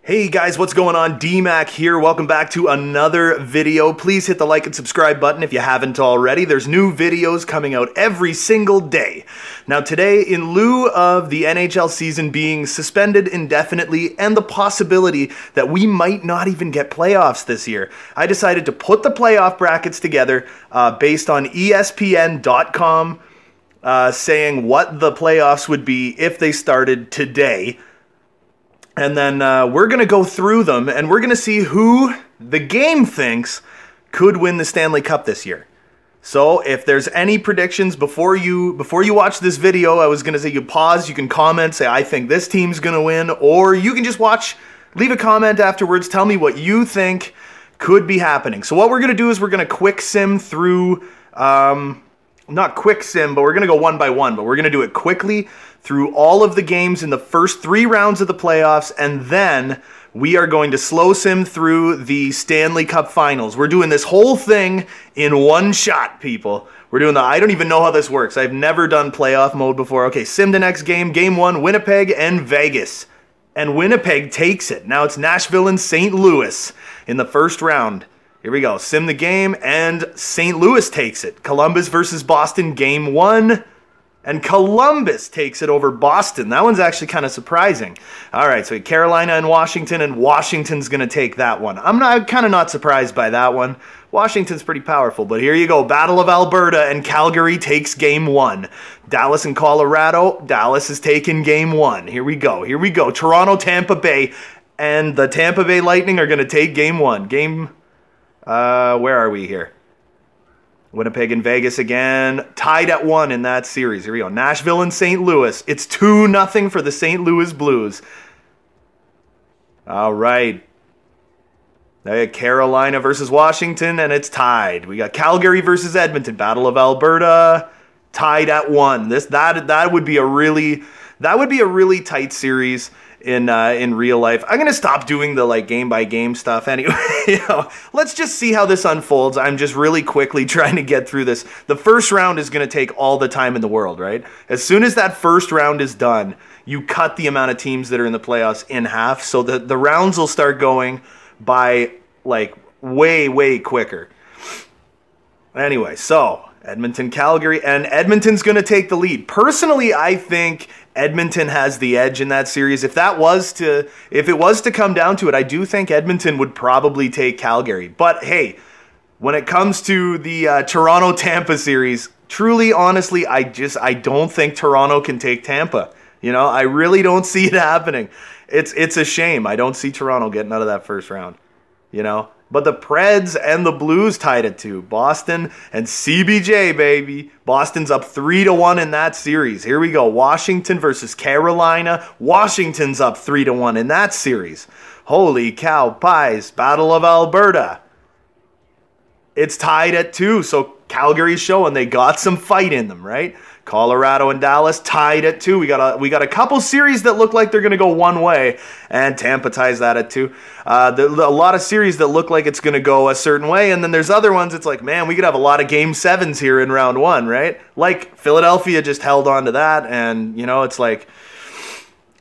Hey guys, what's going on? D-Mac here. Welcome back to another video. Please hit the like and subscribe button if you haven't already. There's new videos coming out every single day. Now today, in lieu of the NHL season being suspended indefinitely and the possibility that we might not even get playoffs this year, I decided to put the playoff brackets together based on ESPN.com saying what the playoffs would be if they started today. And then we're going to go through them, and we're going to see who the game thinks could win the Stanley Cup this year. So if there's any predictions before you watch this video, I was going to say you pause, you can comment, say I think this team's going to win, or you can just watch, leave a comment afterwards, tell me what you think could be happening. So what we're going to do is we're going to quick sim through, not quick sim, but we're going to go one by one, but we're going to do it quickly through all of the games in the first 3 rounds of the playoffs, and then we are going to slow sim through the Stanley Cup Finals. We're doing this whole thing in one shot, people. We're doing I don't even know how this works. I've never done playoff mode before. Okay, sim the next game. Game 1, Winnipeg and Vegas. And Winnipeg takes it. Now it's Nashville and St. Louis in the first round. Here we go. Sim the game, and St. Louis takes it. Columbus versus Boston, Game 1. And Columbus takes it over Boston. That one's actually kind of surprising. All right, so Carolina and Washington's going to take that one. I'm kind of not surprised by that one. Washington's pretty powerful, but here you go. Battle of Alberta, and Calgary takes Game 1. Dallas and Colorado, Dallas is taking Game 1. Here we go. Toronto, Tampa Bay, and the Tampa Bay Lightning are going to take Game 1. Where are we here? Winnipeg and Vegas again, tied at 1 in that series. Here we go. Nashville and St. Louis. It's 2-0 for the St. Louis Blues. All right. They got Carolina versus Washington, and it's tied. We got Calgary versus Edmonton. Battle of Alberta, tied at 1. That would be a really tight series in real life. I'm gonna stop doing the game by game stuff anyway. Let's just see how this unfolds. I'm just really quickly trying to get through this. The first round is gonna take all the time in the world, right? As soon as that first round is done, you cut the amount of teams that are in the playoffs in half, so that the rounds will start going by way quicker. Anyway, so Edmonton, Calgary, and Edmonton's going to take the lead. Personally, I think Edmonton has the edge in that series. If it was to come down to it, I do think Edmonton would probably take Calgary. But hey, when it comes to the Toronto-Tampa series, truly, honestly, I don't think Toronto can take Tampa. I really don't see it happening. It's a shame. I don't see Toronto getting out of that first round. But the Preds and the Blues tied it 2. Boston and CBJ, baby. Boston's up 3-1 in that series. Here we go. Washington versus Carolina. Washington's up 3-1 in that series. Holy cow pies. Battle of Alberta. It's tied at 2, so Calgary's showing they got some fight in them, right? Colorado and Dallas tied at 2. We got a couple series that look like they're going to go one way, and Tampa ties that at 2. A lot of series that look like it's going to go a certain way, and then there's other ones it's like, man, we could have a lot of Game 7s here in round 1, right? Like Philadelphia just held on to that, and it's like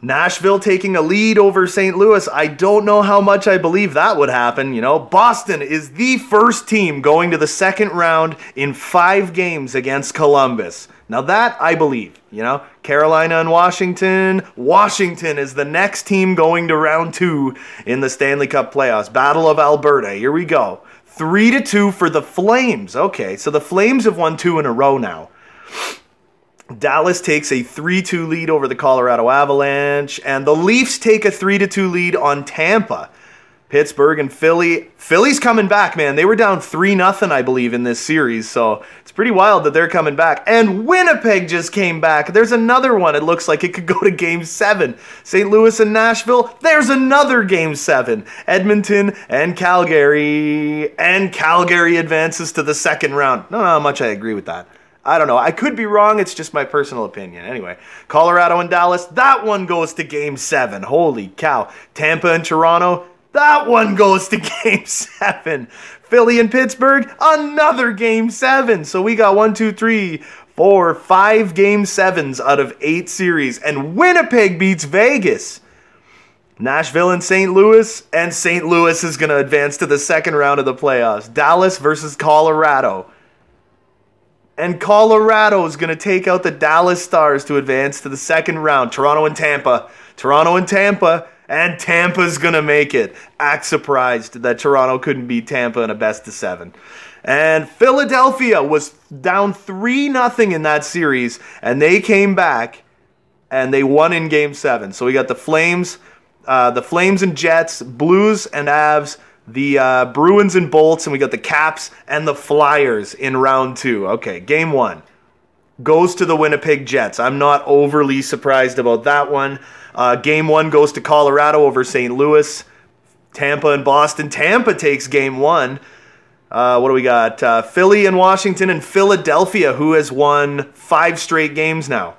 Nashville taking a lead over St. Louis. I don't know how much I believe that would happen. Boston is the first team going to the second round in 5 games against Columbus. Now that I believe, Carolina and Washington. Washington is the next team going to round 2 in the Stanley Cup Playoffs. Battle of Alberta. Here we go. 3-2 for the Flames. Okay, so the Flames have won 2 in a row now. Dallas takes a 3-2 lead over the Colorado Avalanche, and the Leafs take a 3-2 lead on Tampa. Pittsburgh and Philly. Philly's coming back, man. They were down 3-0, I believe, in this series, so it's pretty wild that they're coming back. And Winnipeg just came back. There's another one. It looks like it could go to Game 7. St. Louis and Nashville. There's another Game 7. Edmonton and Calgary. And Calgary advances to the second round. I don't know how much I agree with that. I don't know. I could be wrong. It's just my personal opinion. Anyway, Colorado and Dallas. That one goes to Game 7. Holy cow. Tampa and Toronto. That one goes to Game 7. Philly and Pittsburgh, another Game 7. So we got 1, 2, 3, 4, 5 Game 7s out of 8 series. And Winnipeg beats Vegas. Nashville and St. Louis is going to advance to the second round of the playoffs. Dallas versus Colorado. And Colorado is going to take out the Dallas Stars to advance to the second round. Toronto and Tampa. And Tampa's going to make it. Act surprised that Toronto couldn't beat Tampa in a best of 7. And Philadelphia was down 3-0 in that series, and they came back, and they won in Game 7. So we got the Flames and Jets, Blues and Avs, the Bruins and Bolts, and we got the Caps and the Flyers in round 2. Okay, Game 1 goes to the Winnipeg Jets. I'm not overly surprised about that one. Game 1 goes to Colorado over St. Louis. Tampa and Boston. Tampa takes Game 1. What do we got? Philly and Washington and Philadelphia, who has won 5 straight games now.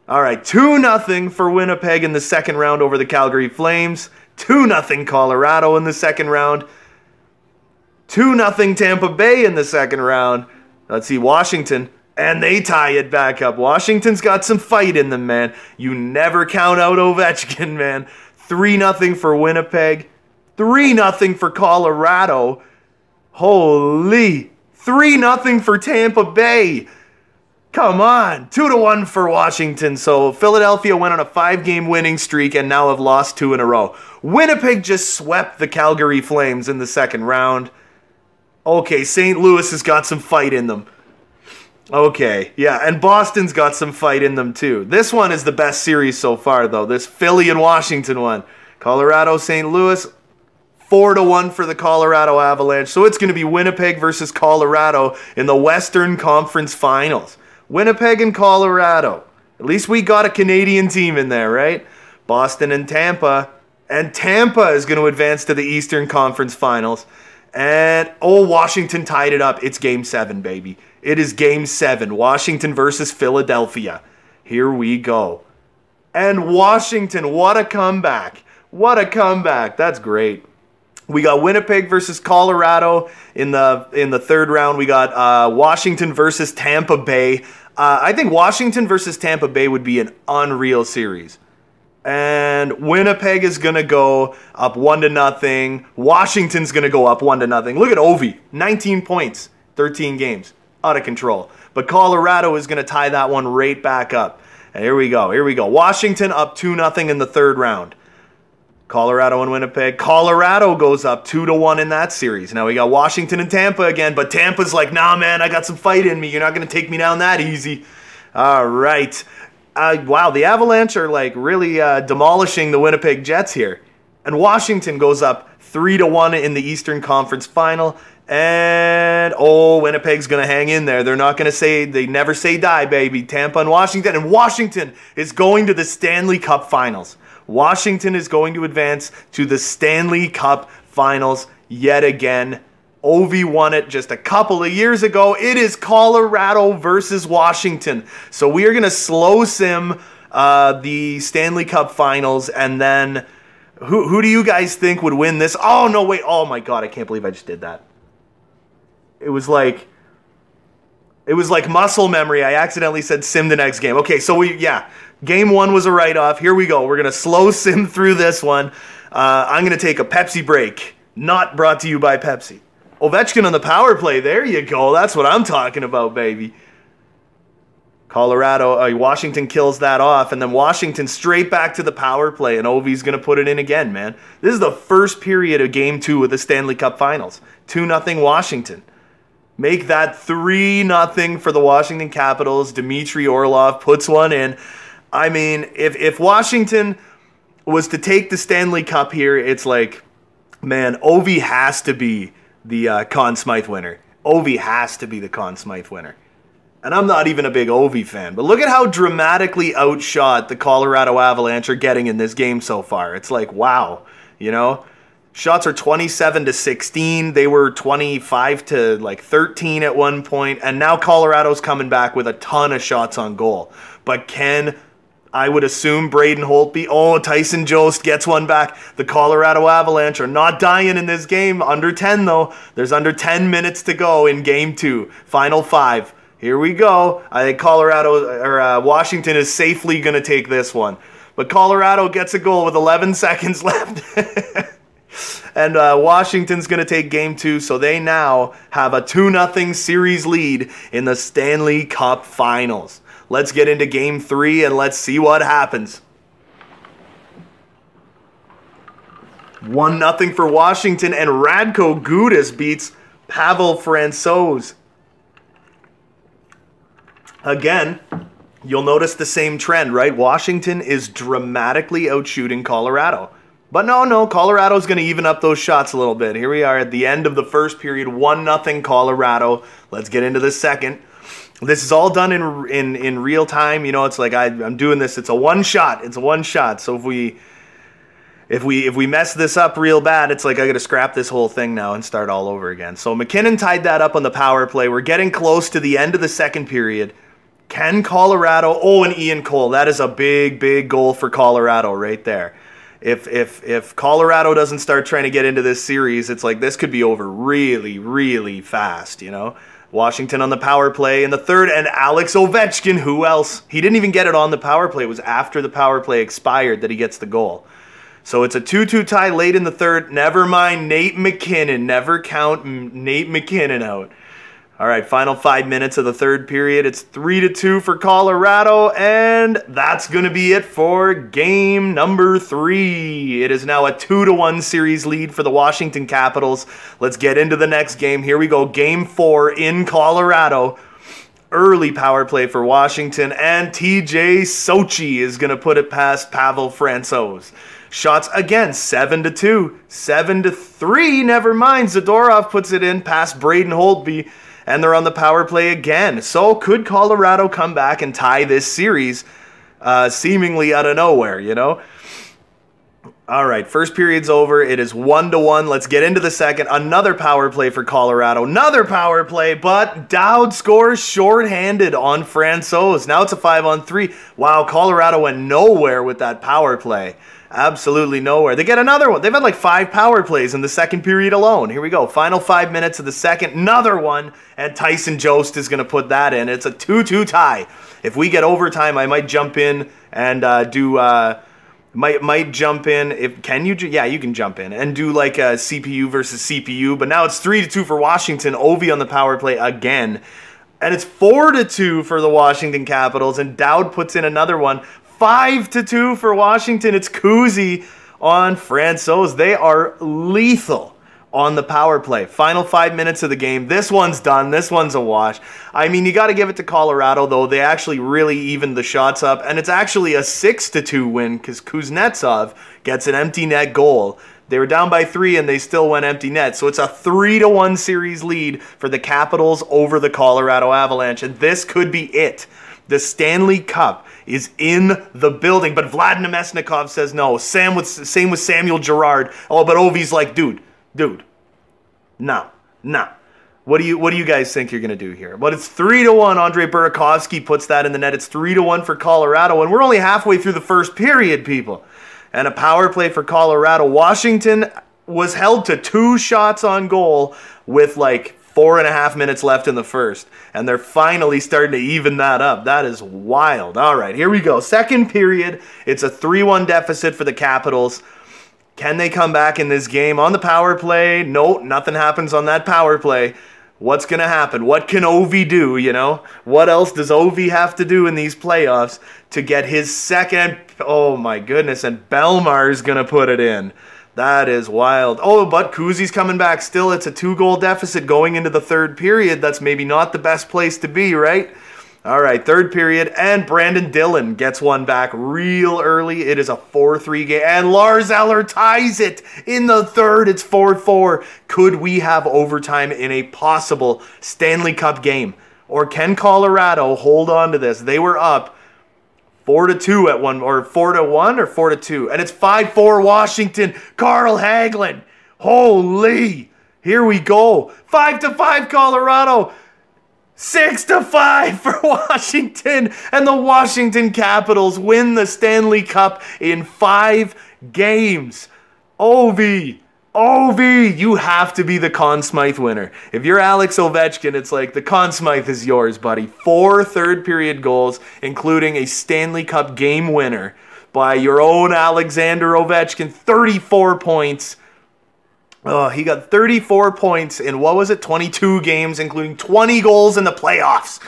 All right, 2-0 for Winnipeg in the second round over the Calgary Flames. 2-0 Colorado in the second round. 2-0 Tampa Bay in the second round. Let's see, Washington. And they tie it back up. Washington's got some fight in them, man. You never count out Ovechkin, man. 3-0 for Winnipeg. 3-0 for Colorado. Holy. 3-0 for Tampa Bay. Come on. 2-1 for Washington. So Philadelphia went on a 5-game winning streak and now have lost 2 in a row. Winnipeg just swept the Calgary Flames in the second round. Okay, St. Louis has got some fight in them. Okay, yeah, and Boston's got some fight in them too. This one is the best series so far, though. This Philly and Washington one. Colorado, St. Louis, 4-1 for the Colorado Avalanche. So it's going to be Winnipeg versus Colorado in the Western Conference Finals. Winnipeg and Colorado. At least we got a Canadian team in there, right? Boston and Tampa. And Tampa is going to advance to the Eastern Conference Finals. And, oh, Washington tied it up. It's Game 7, baby. It is Game 7. Washington versus Philadelphia. Here we go. And Washington, what a comeback. What a comeback. That's great. We got Winnipeg versus Colorado in the third round. We got Washington versus Tampa Bay. I think Washington versus Tampa Bay would be an unreal series. And Winnipeg is going to go up 1-0. Washington's going to go up 1-0. Look at Ovi. 19 points, 13 games. Out of control. But Colorado is going to tie that one right back up. And here we go. Here we go. Washington up 2-0 in the third round. Colorado and Winnipeg. Colorado goes up 2-1 in that series. Now we got Washington and Tampa again. But Tampa's like, nah, man, I got some fight in me. You're not going to take me down that easy. All right. Wow, the Avalanche are like really demolishing the Winnipeg Jets here. And Washington goes up 3-1 in the Eastern Conference Final. And, oh, Winnipeg's going to hang in there. They're not going to say, they never say die, baby. Tampa and Washington. And Washington is going to the Stanley Cup Finals. Washington is going to advance to the Stanley Cup Finals yet again. Ovi won it just a couple of years ago. It is Colorado versus Washington. So we are going to slow sim the Stanley Cup Finals. And then who do you guys think would win this? Oh, no, wait. Oh, my God. I can't believe I just did that. It was like muscle memory. I accidentally said sim the next game. Okay, so Game 1 was a write-off. Here we go. We're going to slow sim through this one. I'm going to take a Pepsi break. Not brought to you by Pepsi. Ovechkin on the power play. There you go. That's what I'm talking about, baby. Washington kills that off, and then Washington straight back to the power play, and Ovi's going to put it in again, man. This is the first period of Game 2 of the Stanley Cup Finals. 2-0 Washington. Make that 3-0 for the Washington Capitals. Dmitry Orlov puts one in. I mean, if Washington was to take the Stanley Cup here, it's like, man, Ovi has to be the Conn Smythe winner. Ovi has to be the Conn Smythe winner. And I'm not even a big Ovi fan, but look at how dramatically outshot the Colorado Avalanche are getting in this game so far. It's like, wow, you know? Shots are 27-16. They were 25-13 at one point, and now Colorado's coming back with a ton of shots on goal. But I would assume Braden Holtby, Tyson Jost gets one back. The Colorado Avalanche are not dying in this game. Under 10 though. There's under 10 minutes to go in Game 2. Final 5. Here we go. I think Washington is safely going to take this one. But Colorado gets a goal with 11 seconds left. And Washington's going to take game 2, so they now have a 2-0 series lead in the Stanley Cup Finals. Let's get into game 3 and let's see what happens. 1-0 for Washington, and Radko Gudas beats Pavel Francouz. Again, you'll notice the same trend, right? Washington is dramatically outshooting Colorado. But no, Colorado's going to even up those shots a little bit. Here we are at the end of the first period, 1-0 Colorado. Let's get into the second. This is all done in real time. You know, it's like I'm doing this. It's a one shot. It's a one shot. So if we mess this up real bad, it's like I got to scrap this whole thing now and start all over again. So McKinnon tied that up on the power play. We're getting close to the end of the second period. Can Colorado? Oh, and Ian Cole. That is a big goal for Colorado right there. If Colorado doesn't start trying to get into this series, it's like this could be over really fast, you know. Washington on the power play in the third, and Alex Ovechkin, who else? He didn't even get it on the power play. It was after the power play expired that he gets the goal. So it's a 2-2 tie late in the third. Never mind Nate McKinnon. Never count Nate McKinnon out. All right, final 5 minutes of the third period. It's 3-2 for Colorado, and that's going to be it for game number 3. It is now a 2-1 series lead for the Washington Capitals. Let's get into the next game. Here we go, game 4 in Colorado. Early power play for Washington, and TJ Sochi is going to put it past Pavel Francouz. Shots again, 7-2, 7-3, never mind. Zadorov puts it in past Braden Holtby. And they're on the power play again. So could Colorado come back and tie this series seemingly out of nowhere, you know? All right, first period's over. It is 1-1. Let's get into the second. Another power play for Colorado. Another power play, but Dowd scores shorthanded on Francouz. Now it's a 5-on-3. Wow, Colorado went nowhere with that power play. Absolutely nowhere. They get another one. They've had like 5 power plays in the second period alone. Here we go. Final 5 minutes of the second. Another one. And Tyson Jost is going to put that in. It's a 2-2 tie. If we get overtime, I might jump in and might jump in. Can you? Yeah, you can jump in and do like a CPU versus CPU. But now it's 3-2 for Washington. Ovi on the power play again. And it's 4-2 for the Washington Capitals. And Dowd puts in another one. 5-2 for Washington. It's Kuzi on Francouz. They are lethal on the power play. Final 5 minutes of the game. This one's done. This one's a wash. I mean, you got to give it to Colorado, though. They actually really evened the shots up. And it's actually a 6-2 win because Kuznetsov gets an empty net goal. They were down by 3 and they still went empty net. So it's a 3-1 series lead for the Capitals over the Colorado Avalanche. And this could be it. The Stanley Cup is in the building, but Vladimir Mesnikov says no. Same with Samuel Girard. Oh, but Ovi's like, dude, no. What do you guys think you're gonna do here? But it's 3-1. Andrei Burakovsky puts that in the net. It's 3-1 for Colorado, and we're only halfway through the first period, people. And a power play for Colorado. Washington was held to 2 shots on goal with like 4.5 minutes left in the first, and they're finally starting to even that up. That is wild. All right, here we go. Second period. It's a 3-1 deficit for the Capitals. Can they come back in this game on the power play? No, nothing happens on that power play. What's going to happen? What can Ovi do, you know? What else does Ovi have to do in these playoffs to get his second? Oh, my goodness, and Belmar's going to put it in. That is wild. Oh, but Kuzi's coming back still. It's a 2-goal deficit going into the third period. That's maybe not the best place to be, right? All right, third period, and Brandon Dillon gets one back real early. It is a 4-3 game, and Lars Eller ties it in the third. It's 4-4. Could we have overtime in a possible Stanley Cup game? Or can Colorado hold on to this? They were up 4-2 at one, or 4-1 or 4-2. And it's 5-4 Washington. Carl Hagelin. Holy. Here we go. 5-5 Colorado. 6-5 for Washington. And the Washington Capitals win the Stanley Cup in 5 games. Ovi, you have to be the Conn Smythe winner. If you're Alex Ovechkin, it's like the Conn Smythe is yours, buddy. 4 third period goals, including a Stanley Cup game winner by your own Alexander Ovechkin. 34 points. Oh, he got 34 points in, what was it, 22 games, including 20 goals in the playoffs.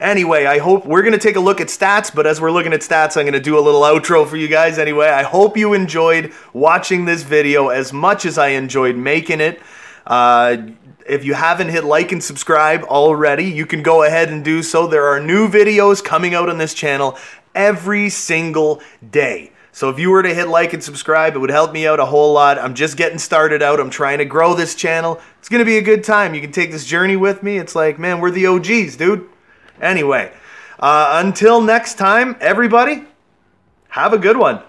Anyway, I hope we're going to take a look at stats, but as we're looking at stats, I'm going to do a little outro for you guys anyway. I hope you enjoyed watching this video as much as I enjoyed making it. If you haven't hit like and subscribe already, you can go ahead and do so. There are new videos coming out on this channel every single day. So if you were to hit like and subscribe, it would help me out a whole lot. I'm just getting started out. I'm trying to grow this channel. It's going to be a good time. You can take this journey with me. It's like, man, we're the OGs, dude. Anyway, until next time, everybody, have a good one.